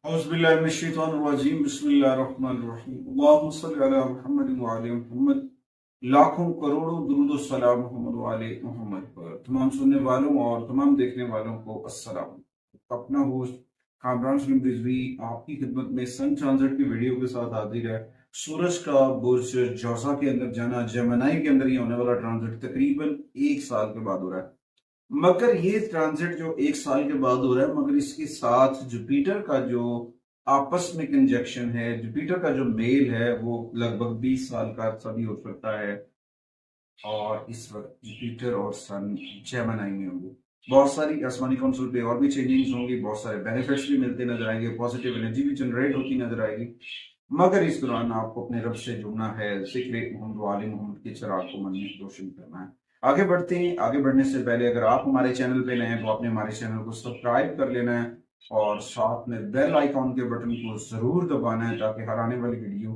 औज़ुबिल्लाहिमिनश्शैतानिर्रजीम बिस्मिल्लाहिर्रहमानिर्रहीम अल्लाहुम्मा सल्लि अला मुहम्मद व आले मुहम्मद। लाखों करोड़ों दुरूद व सलाम मोहम्मद व आले मोहम्मद पर। तमाम सुनने वालों और तमाम देखने वालों को अस्सलाम। अपना होस्ट कामरान सलीम रिजवी आपकी खिदमत में सन ट्रांजिट की वीडियो के साथ हाजिर है। सूरज का बुर्ज जौसा के अंदर जाना, जेमिनी के अंदर ये होने वाला ट्रांजिट तकरीबन 1 साल के बाद हो रहा है। मगर ये ट्रांजिट जो 1 साल के बाद हो रहा है, मगर इसके साथ जुपिटर का जो आपस में कंजक्शन है, जुपिटर का जो मेल है, वो लगभग 20 साल का अर्सा भी हो सकता है। और इस वक्त जुपिटर और सन जेमिनी में होंगे। बहुत सारी आसमानी काउंसिल पे और भी चेंजिंग्स होंगी, बहुत सारे बेनिफिट्स भी मिलते नजर आएंगे, पॉजिटिव एनर्जी भी जनरेट होती नजर आएगी। मगर इस दौरान आपको अपने रब से जुड़ना है, जिक्र मोहम्मद वाले मोहम्मद के चिराग को मन में रोशन करना है। आगे बढ़ते हैं। आगे बढ़ने से पहले अगर आप हमारे चैनल पे नए हैं तो आपने हमारे चैनल को सब्सक्राइब कर लेना है और साथ में बेल आइकॉन के बटन को जरूर दबाना है, ताकि हर आने वाली वीडियो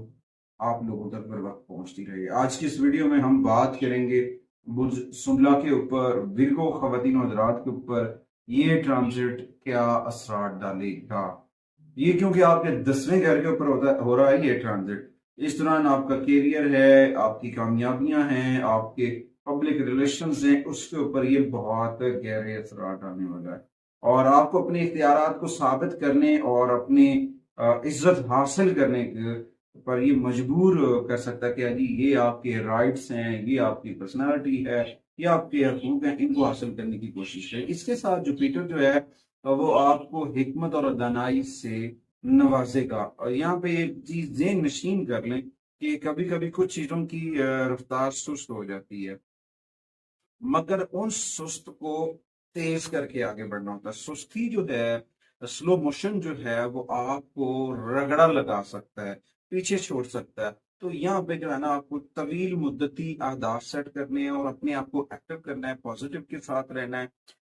आप लोगों तक बर वक्त पहुंचती रहे। आज की इस वीडियो में हम बात करेंगे बुर्ज सुमला के ऊपर, विर्गो खवातीन और हज़रात के ऊपर ये ट्रांजिट क्या असरात डालेगा। ये क्योंकि आपके 10वें घर के ऊपर हो रहा है ये ट्रांजिट। इस दौरान आपका करियर है, आपकी कामयाबियां हैं, आपके पब्लिक रिलेशंस हैं, उसके ऊपर ये बहुत गहरे असरात आने वाला है। और आपको अपने इख्तियारात को साबित करने और अपनी इज्जत हासिल करने पर ये मजबूर कर सकता है कि जी ये आपके राइट्स हैं, ये आपकी पर्सनालिटी है, ये आपके हकूक हैं, इनको हासिल करने की कोशिश करें। इसके साथ जुपिटर जो है वो आपको हिकमत और दानाई से नवाजेगा। और यहाँ पे एक चीज ज़हन नशीन कर लें कि कभी कभी कुछ चीजों की रफ्तार सुस्त हो जाती है, मगर उन सुस्त को तेज करके आगे बढ़ना होता है। सुस्ती जो है, स्लो मोशन जो है, वो आपको रगड़ा लगा सकता है, पीछे छोड़ सकता है। तो यहाँ पे जो है ना, आपको तवील मुद्दती अहदाफ सेट करने हैं और अपने आप को एक्टिव करना है, पॉजिटिव के साथ रहना है।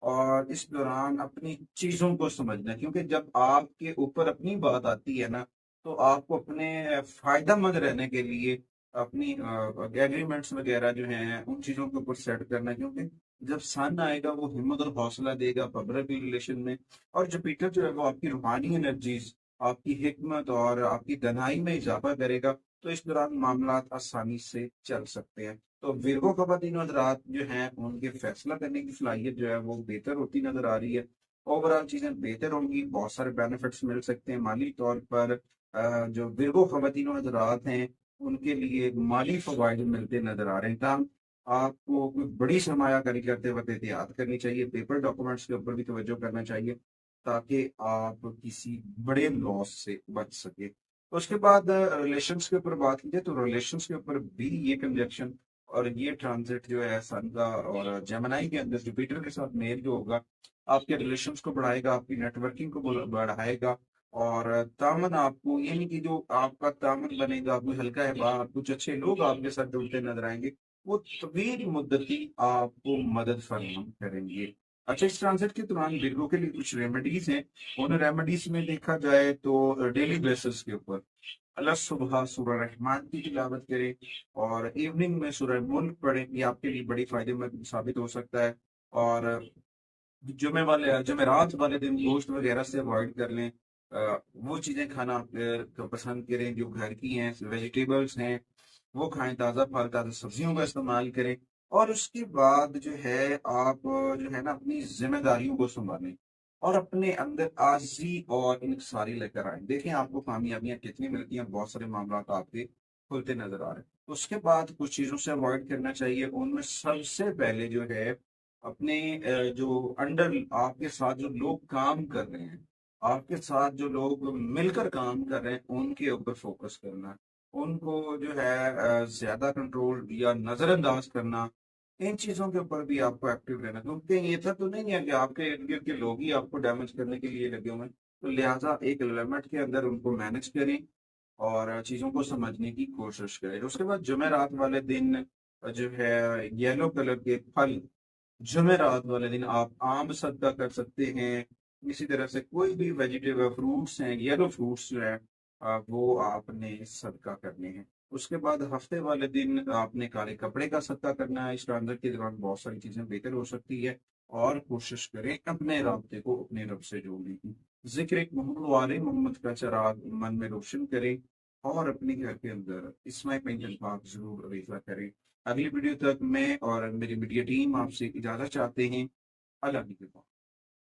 और इस दौरान अपनी चीजों को समझना है, क्योंकि जब आपके ऊपर अपनी बात आती है ना, तो आपको अपने फायदेमंद रहने के लिए अपनी एग्रीमेंट्स वगैरह जो हैं उन चीजों के ऊपर सेट करना है। क्योंकि जब सन आएगा वो हिम्मत और हौसला देगा पब्लिक रिलेशन में। और जुपिटर जो है वो आपकी रूहानी एनर्जीज, आपकी हिकमत और आपकी दनाई में इजाफा करेगा। तो इस दौरान मामला आसानी से चल सकते हैं। तो विरगो खवातीन और हज़रात जो हैं उनके फैसला करने की सलाहियत जो है वो बेहतर होती नजर आ रही है। ओवरऑल चीजें बेहतर होंगी, बहुत सारे बेनिफिट्स मिल सकते हैं माली तौर पर। जो विरगो खवातीन और हज़रात हैं उनके लिए माली फवायद मिलते नजर आ रहे हैं। तमाम आपको कोई बड़ी सरमायाकारी करते वक्त एहतियात करनी चाहिए, पेपर डॉक्यूमेंट्स के ऊपर भी तवज्जो करना चाहिए, ताकि आप किसी बड़े लॉस से बच सके। उसके बाद रिलेशंस के ऊपर बात की जाए तो रिलेशंस के ऊपर भी ये कंजक्शन और ये ट्रांजिट जो है सन का और जेमिनी के अंदर जुपिटर के साथ मेल जो होगा, आपके रिलेशंस को बढ़ाएगा, आपकी नेटवर्किंग को बढ़ाएगा। और दामन आपको, यानी कि जो आपका दामन बनेगा, आपको हल्का है बाहर, कुछ अच्छे लोग आपके साथ जुड़ते नजर आएंगे, वो तवील मुद्दती आपको मदद फराहम करेंगे। अच्छा, इस ट्रांजिट के दौरान बिरगो के लिए कुछ रेमेडीज हैं। उन रेमेडीज में देखा जाए तो डेली बेसिस के ऊपर अल्लाह सुबह सूरह रहमान की तिलावत करें और इवनिंग में सूरह मुल्क पढ़ें, ये आपके लिए बड़ी फायदेमंद साबित हो सकता है। और जुमेरात वाले दिन गोश्त वगैरह से अवॉइड कर लें। वो चीजें खाना पसंद करें जो घर की हैं, वेजिटेबल्स हैं वो खाएं, ताज़ा फल ताज़ा सब्जियों का इस्तेमाल करें। और उसके बाद जो है आप जो है ना अपनी जिम्मेदारियों को संभालें और अपने अंदर आजी और इंकसारी लेकर आए। देखें आपको कामयाबियां कितनी मिलती हैं, बहुत सारे मामला आपके खुलते नजर आ रहे हैं। उसके बाद कुछ चीजों से अवॉइड करना चाहिए। उनमें सबसे पहले जो है अपने जो अंडर आपके साथ जो लोग काम कर रहे हैं, आपके साथ जो लोग मिलकर काम कर रहे हैं, उनके ऊपर फोकस करना, उनको जो है ज्यादा कंट्रोल या नजरअंदाज करना, इन चीजों के ऊपर भी आपको एक्टिव रहना। क्योंकि ये तो नहीं है कि आपके इर्द गिर्द के लोग ही आपको डैमेज करने के लिए लगे हुए हैं। तो लिहाजा एक लिमिट के अंदर उनको मैनेज करें और चीजों को समझने की कोशिश करें। उसके बाद जुमेरात वाले दिन जो है येलो कलर के फल, जुमेरात वाले दिन आप आम सदका कर सकते हैं। इसी तरह से कोई भी वेजिटेबल फ्रूट्स हैं, येलो फ्रूट्स जो है वो आपने सदका करने हैं। उसके बाद हफ्ते वाले दिन आपने काले कपड़े का सदका करना है। इस ट्रांजिट के दौरान बहुत सारी चीजें बेहतर हो सकती है और कोशिश करें अपने राब्ते को अपने रब से जोड़ने की। जिक्र मोहम्मद वाले मोहम्मद का चराग मन में रोशन करें और अपने घर के अंदर इस्माइल पेंशन पाक जरूर अवेजा करें। अगली वीडियो तक मैं और मेरी मीडिया टीम आपसे इजाजत चाहते हैं। अल्लाह हाफिज़।